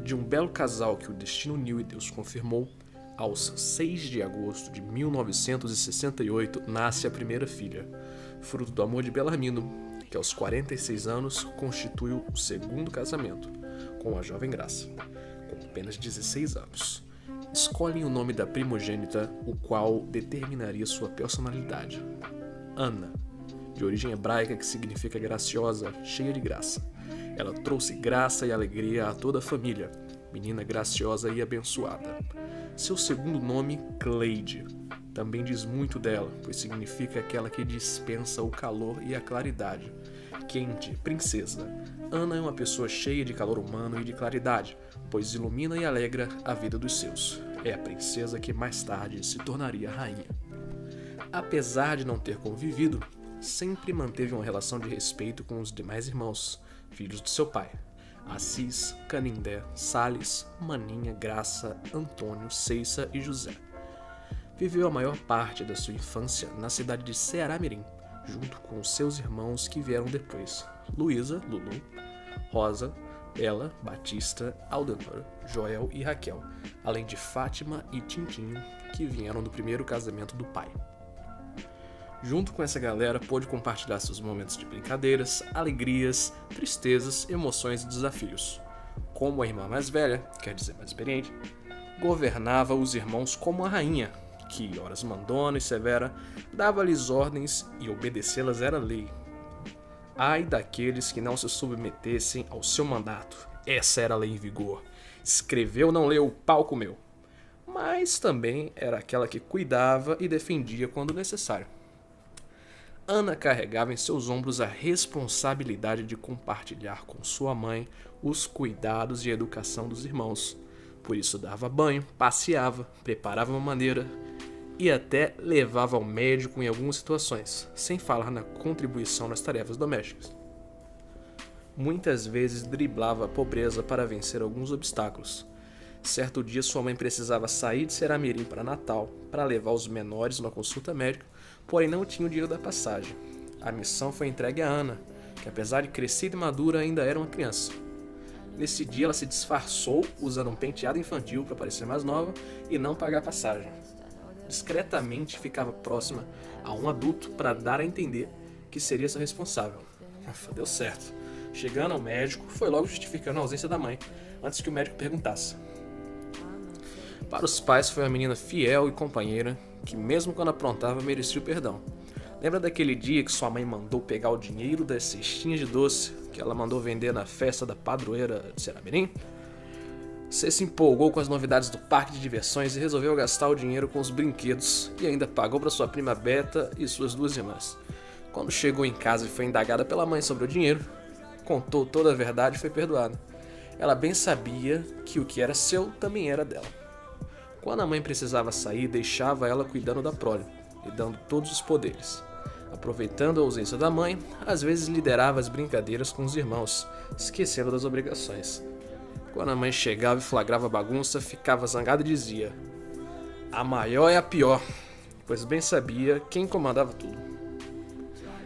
De um belo casal que o destino uniu e Deus confirmou, aos 6 de agosto de 1968 nasce a primeira filha, fruto do amor de Belarmino, que aos 46 anos constitui o segundo casamento, com a jovem Graça, com apenas 16 anos. Escolhem o nome da primogênita, o qual determinaria sua personalidade. Ana, de origem hebraica que significa graciosa, cheia de graça. Ela trouxe graça e alegria a toda a família, menina graciosa e abençoada. Seu segundo nome, Cleide, também diz muito dela, pois significa aquela que dispensa o calor e a claridade. Quente, princesa. Ana é uma pessoa cheia de calor humano e de claridade, pois ilumina e alegra a vida dos seus. É a princesa que mais tarde se tornaria rainha. Apesar de não ter convivido, sempre manteve uma relação de respeito com os demais irmãos, filhos de seu pai. Assis, Canindé, Sales, Maninha, Graça, Antônio, Ceissa e José. Viveu a maior parte da sua infância na cidade de Ceará-Mirim, junto com os seus irmãos que vieram depois, Luísa, Lulu, Rosa, Bela, Batista, Aldenor, Joel e Raquel, além de Fátima e Tintinho, que vieram do primeiro casamento do pai. Junto com essa galera, pôde compartilhar seus momentos de brincadeiras, alegrias, tristezas, emoções e desafios. Como a irmã mais velha, quer dizer mais experiente, governava os irmãos como a rainha, que, horas mandona e severa, dava-lhes ordens e obedecê-las era lei. Ai daqueles que não se submetessem ao seu mandato, essa era a lei em vigor. Escreveu, não leu, pau comeu. Mas também era aquela que cuidava e defendia quando necessário. Ana carregava em seus ombros a responsabilidade de compartilhar com sua mãe os cuidados e a educação dos irmãos. Por isso dava banho, passeava, preparava uma maneira e até levava ao médico em algumas situações, sem falar na contribuição nas tarefas domésticas. Muitas vezes driblava a pobreza para vencer alguns obstáculos. Certo dia sua mãe precisava sair de Ceará-Mirim para Natal para levar os menores na consulta médica, porém não tinha o dinheiro da passagem. A missão foi entregue a Ana, que apesar de crescida e madura ainda era uma criança. Nesse dia ela se disfarçou usando um penteado infantil para parecer mais nova e não pagar a passagem. Discretamente ficava próxima a um adulto para dar a entender que seria seu responsável. Deu certo. Chegando ao médico, foi logo justificando a ausência da mãe, antes que o médico perguntasse. Para os pais foi uma menina fiel e companheira, que mesmo quando aprontava merecia o perdão. Lembra daquele dia que sua mãe mandou pegar o dinheiro das cestinhas de doce que ela mandou vender na festa da padroeira de Ceará-Mirim? Você se empolgou com as novidades do parque de diversões e resolveu gastar o dinheiro com os brinquedos e ainda pagou para sua prima Beta e suas duas irmãs. Quando chegou em casa e foi indagada pela mãe sobre o dinheiro, contou toda a verdade e foi perdoada. Ela bem sabia que o que era seu também era dela. Quando a mãe precisava sair, deixava ela cuidando da prole e dando todos os poderes. Aproveitando a ausência da mãe, às vezes liderava as brincadeiras com os irmãos, esquecendo das obrigações. Quando a mãe chegava e flagrava a bagunça, ficava zangada e dizia: "A maior é a pior", pois bem sabia quem comandava tudo.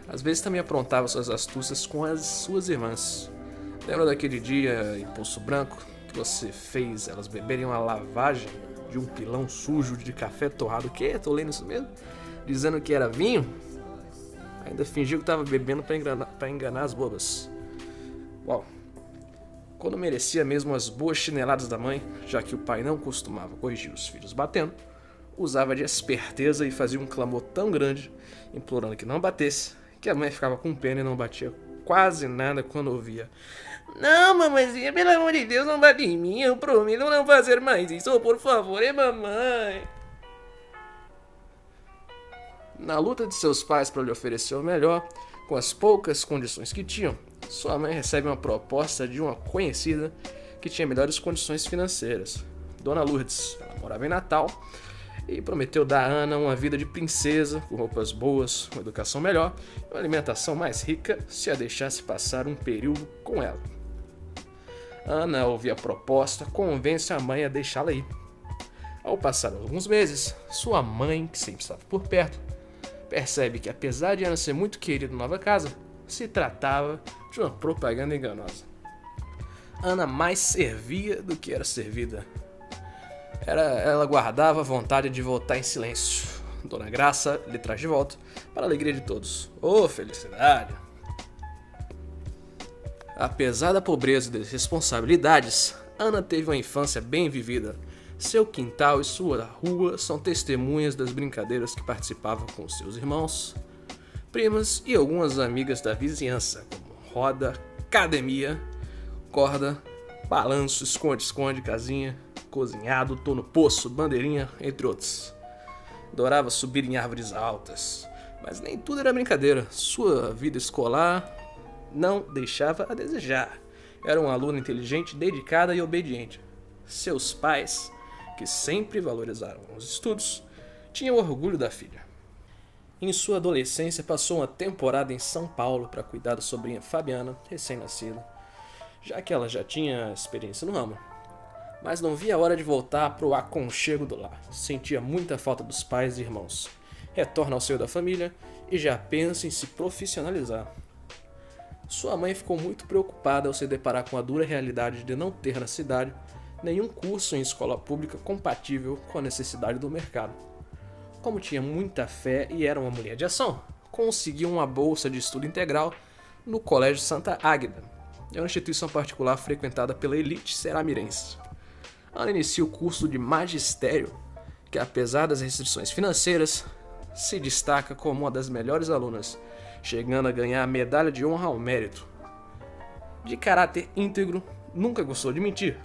Às vezes também aprontava suas astúcias com as suas irmãs. Lembra daquele dia em Poço Branco que você fez elas beberem uma lavagem de um pilão sujo de café torrado? O quê? Tô lendo isso mesmo? Dizendo que era vinho? Ainda fingiu que estava bebendo para enganar as bobas. Uau! Quando merecia mesmo as boas chineladas da mãe, já que o pai não costumava corrigir os filhos batendo, usava de esperteza e fazia um clamor tão grande, implorando que não batesse, que a mãe ficava com pena e não batia quase nada quando ouvia: "Não, mamãezinha, pelo amor de Deus, não bate em mim, eu prometo não fazer mais isso, por favor, é mamãe." Na luta de seus pais para lhe oferecer o melhor, com as poucas condições que tinham, sua mãe recebe uma proposta de uma conhecida que tinha melhores condições financeiras. Dona Lourdes. Ela morava em Natal e prometeu dar a Ana uma vida de princesa, com roupas boas, uma educação melhor e uma alimentação mais rica se a deixasse passar um período com ela. Ana ouve a proposta, convence a mãe a deixá-la ir. Ao passar alguns meses, sua mãe, que sempre estava por perto, percebe que apesar de Ana ser muito querida na nova casa, se tratava de uma propaganda enganosa. Ana mais servia do que era servida. Ela guardava a vontade de voltar em silêncio. Dona Graça lhe traz de volta, para a alegria de todos. Ô, felicidade! Apesar da pobreza e das responsabilidades, Ana teve uma infância bem vivida. Seu quintal e sua rua são testemunhas das brincadeiras que participava com seus irmãos, primas e algumas amigas da vizinhança, como roda, academia, corda, balanço, esconde-esconde, casinha, cozinhado, tô no poço, bandeirinha, entre outros. Adorava subir em árvores altas, mas nem tudo era brincadeira. Sua vida escolar não deixava a desejar. Era uma aluna inteligente, dedicada e obediente. Seus pais, que sempre valorizaram os estudos, tinham orgulho da filha. Em sua adolescência, passou uma temporada em São Paulo para cuidar da sobrinha Fabiana, recém-nascida, já que ela já tinha experiência no ramo. Mas não via a hora de voltar para o aconchego do lar. Sentia muita falta dos pais e irmãos. Retorna ao seio da família e já pensa em se profissionalizar. Sua mãe ficou muito preocupada ao se deparar com a dura realidade de não ter na cidade nenhum curso em escola pública compatível com a necessidade do mercado. Como tinha muita fé e era uma mulher de ação, conseguiu uma bolsa de estudo integral no Colégio Santa Águeda, uma instituição particular frequentada pela elite ceramirense. Ela inicia o curso de magistério, que apesar das restrições financeiras, se destaca como uma das melhores alunas, chegando a ganhar a medalha de honra ao mérito. De caráter íntegro, nunca gostou de mentir,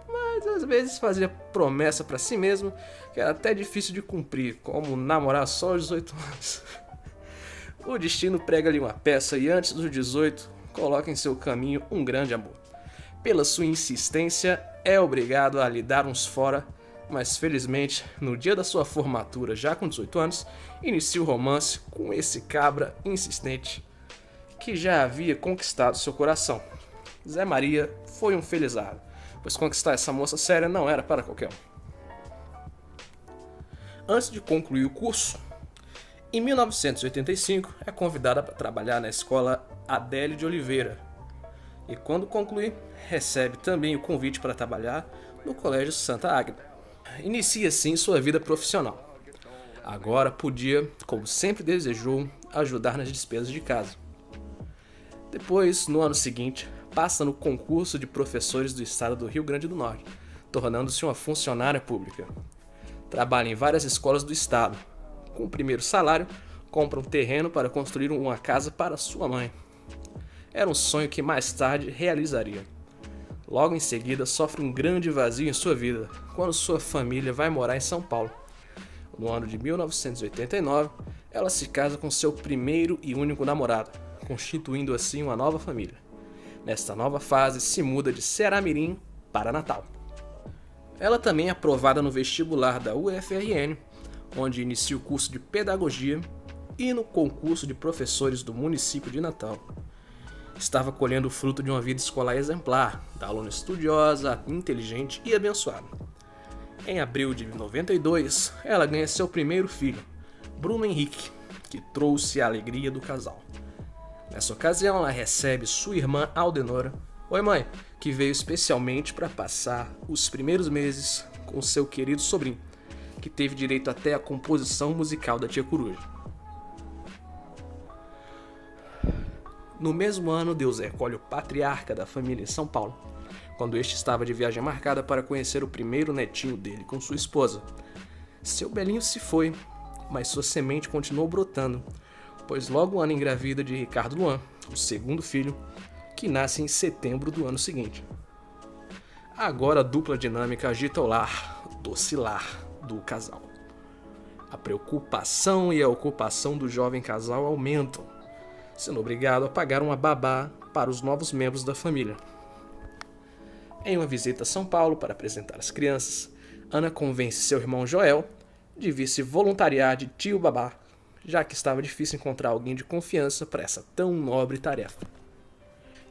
mas às vezes fazia promessa para si mesmo que era até difícil de cumprir, como namorar só aos 18 anos. O destino prega-lhe uma peça e antes dos 18 coloca em seu caminho um grande amor. Pela sua insistência, é obrigado a lhe dar uns fora, mas felizmente, no dia da sua formatura, já com 18 anos, inicia o romance com esse cabra insistente que já havia conquistado seu coração. Zé Maria foi um felizardo, pois conquistar essa moça séria não era para qualquer um. Antes de concluir o curso, em 1985 é convidada para trabalhar na escola Adélio de Oliveira, e quando conclui, recebe também o convite para trabalhar no Colégio Santa Águeda. Inicia assim sua vida profissional. Agora podia, como sempre desejou, ajudar nas despesas de casa. Depois, no ano seguinte, passa no concurso de professores do estado do Rio Grande do Norte, tornando-se uma funcionária pública. Trabalha em várias escolas do estado. Com o primeiro salário, compra um terreno para construir uma casa para sua mãe. Era um sonho que mais tarde realizaria. Logo em seguida, sofre um grande vazio em sua vida, quando sua família vai morar em São Paulo. No ano de 1989, ela se casa com seu primeiro e único namorado, constituindo assim uma nova família. Nesta nova fase, se muda de Ceramirim para Natal. Ela também é aprovada no vestibular da UFRN, onde inicia o curso de Pedagogia e no concurso de professores do município de Natal. Estava colhendo o fruto de uma vida escolar exemplar, da aluna estudiosa, inteligente e abençoada. Em abril de 92, ela ganha seu primeiro filho, Bruno Henrique, que trouxe a alegria do casal. Nessa ocasião, ela recebe sua irmã Aldenora, oi mãe, que veio especialmente para passar os primeiros meses com seu querido sobrinho, que teve direito até à composição musical da tia Coruja. No mesmo ano, Deus recolhe o patriarca da família em São Paulo, quando este estava de viagem marcada para conhecer o primeiro netinho dele com sua esposa. Seu belinho se foi, mas sua semente continuou brotando, pois logo Ana engravida de Ricardo Luan, o segundo filho, que nasce em setembro do ano seguinte. Agora a dupla dinâmica agita o lar, doce lar do casal. A preocupação e a ocupação do jovem casal aumentam, sendo obrigado a pagar uma babá para os novos membros da família. Em uma visita a São Paulo para apresentar as crianças, Ana convence seu irmão Joel de vir se voluntariar de tio babá, já que estava difícil encontrar alguém de confiança para essa tão nobre tarefa.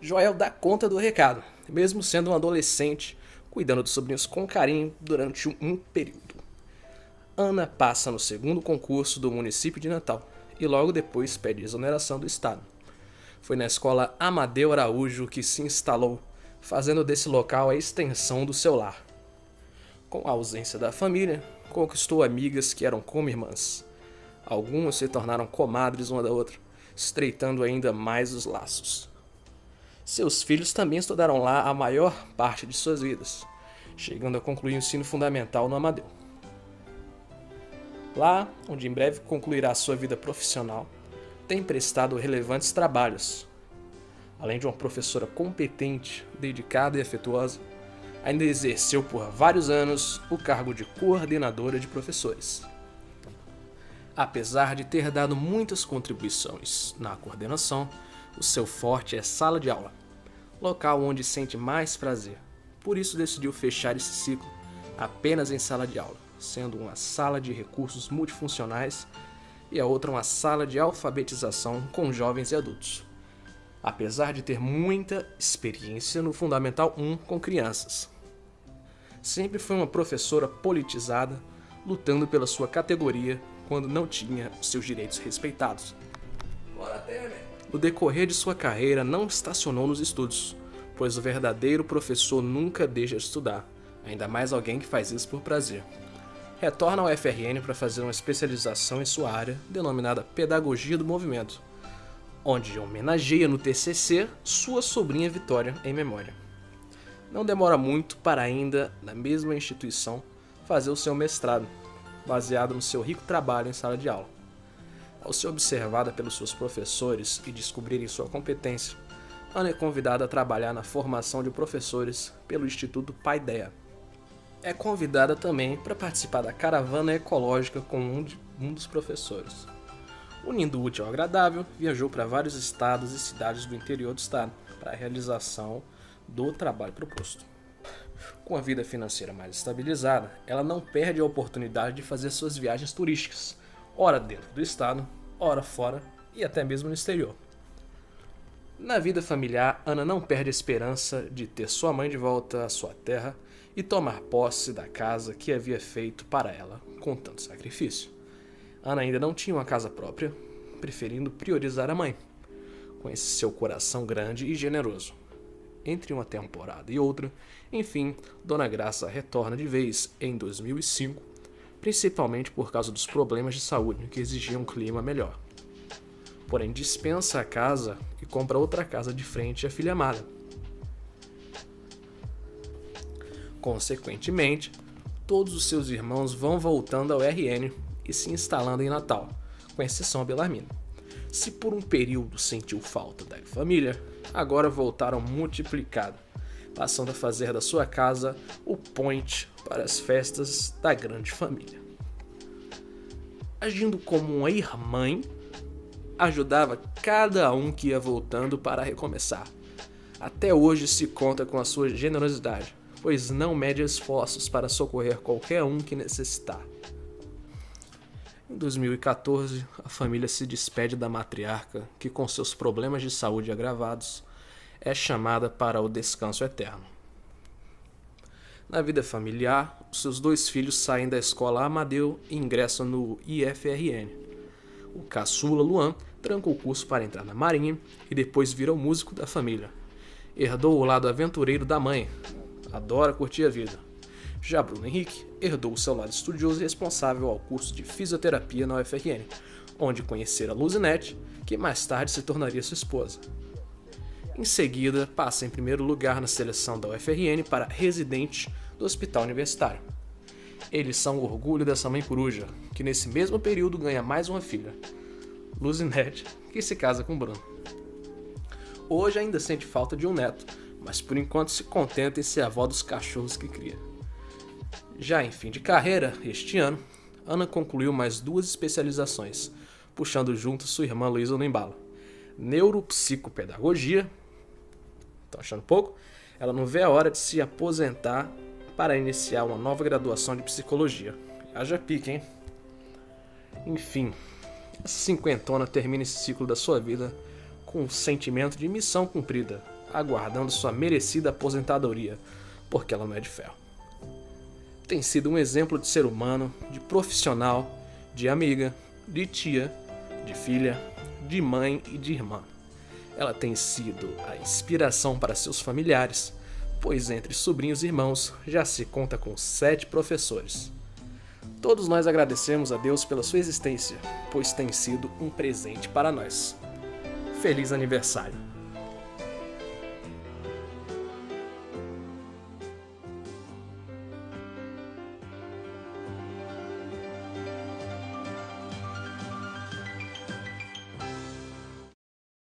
Joel dá conta do recado, mesmo sendo um adolescente, cuidando dos sobrinhos com carinho durante um período. Ana passa no segundo concurso do município de Natal e logo depois pede exoneração do estado. Foi na escola Amadeu Araújo que se instalou, fazendo desse local a extensão do seu lar. Com a ausência da família, conquistou amigas que eram como irmãs. Algumas se tornaram comadres uma da outra, estreitando ainda mais os laços. Seus filhos também estudaram lá a maior parte de suas vidas, chegando a concluir o ensino fundamental no Amadeu. Lá, onde em breve concluirá sua vida profissional, tem prestado relevantes trabalhos. Além de uma professora competente, dedicada e afetuosa, ainda exerceu por vários anos o cargo de coordenadora de professores. Apesar de ter dado muitas contribuições na coordenação, o seu forte é sala de aula, local onde sente mais prazer. Por isso decidiu fechar esse ciclo apenas em sala de aula, sendo uma sala de recursos multifuncionais e a outra uma sala de alfabetização com jovens e adultos. Apesar de ter muita experiência no Fundamental 1 com crianças. Sempre foi uma professora politizada, lutando pela sua categoria quando não tinha seus direitos respeitados. No decorrer de sua carreira, não estacionou nos estudos, pois o verdadeiro professor nunca deixa de estudar, ainda mais alguém que faz isso por prazer. Retorna ao FRN para fazer uma especialização em sua área, denominada Pedagogia do Movimento, onde homenageia no TCC sua sobrinha Vitória em memória. Não demora muito para ainda, na mesma instituição, fazer o seu mestrado, baseado no seu rico trabalho em sala de aula. Ao ser observada pelos seus professores e descobrirem sua competência, Ana é convidada a trabalhar na formação de professores pelo Instituto Paideia. É convidada também para participar da caravana ecológica com um dos professores. Unindo o útil ao agradável, viajou para vários estados e cidades do interior do estado para a realização do trabalho proposto. Com a vida financeira mais estabilizada, ela não perde a oportunidade de fazer suas viagens turísticas, ora dentro do estado, ora fora e até mesmo no exterior. Na vida familiar, Ana não perde a esperança de ter sua mãe de volta à sua terra e tomar posse da casa que havia feito para ela com tanto sacrifício. Ana ainda não tinha uma casa própria, preferindo priorizar a mãe, com esse seu coração grande e generoso. Entre uma temporada e outra, enfim, Dona Graça retorna de vez em 2005, principalmente por causa dos problemas de saúde que exigiam um clima melhor. Porém, dispensa a casa e compra outra casa de frente à filha amada. Consequentemente, todos os seus irmãos vão voltando ao RN e se instalando em Natal, com exceção a Belarmino. Se por um período sentiu falta da família, agora voltaram multiplicado, passando a fazer da sua casa o point para as festas da grande família. Agindo como uma irmã, ajudava cada um que ia voltando para recomeçar. Até hoje se conta com a sua generosidade, pois não mede esforços para socorrer qualquer um que necessitar. Em 2014, a família se despede da matriarca, que com seus problemas de saúde agravados, é chamada para o descanso eterno. Na vida familiar, os seus 2 filhos saem da escola Amadeu e ingressam no IFRN. O caçula Luan tranca o curso para entrar na Marinha e depois vira o músico da família. Herdou o lado aventureiro da mãe, adora curtir a vida. Já Bruno Henrique herdou o seu lado estudioso e responsável ao curso de fisioterapia na UFRN, onde conhecera Luzinete, que mais tarde se tornaria sua esposa. Em seguida, passa em primeiro lugar na seleção da UFRN para residente do Hospital Universitário. Eles são o orgulho dessa mãe coruja, que nesse mesmo período ganha mais uma filha, Luzinete, que se casa com Bruno. Hoje ainda sente falta de um neto, mas por enquanto se contenta em ser avó dos cachorros que cria. Já em fim de carreira, este ano, Ana concluiu mais 2 especializações, puxando junto sua irmã Luísa no embalo. Neuropsicopedagogia, estão achando pouco? Ela não vê a hora de se aposentar para iniciar uma nova graduação de psicologia. Haja pique, hein? Enfim, essa cinquentona termina esse ciclo da sua vida com um sentimento de missão cumprida, aguardando sua merecida aposentadoria, porque ela não é de ferro. Tem sido um exemplo de ser humano, de profissional, de amiga, de tia, de filha, de mãe e de irmã. Ela tem sido a inspiração para seus familiares, pois entre sobrinhos e irmãos já se conta com 7 professores. Todos nós agradecemos a Deus pela sua existência, pois tem sido um presente para nós. Feliz aniversário!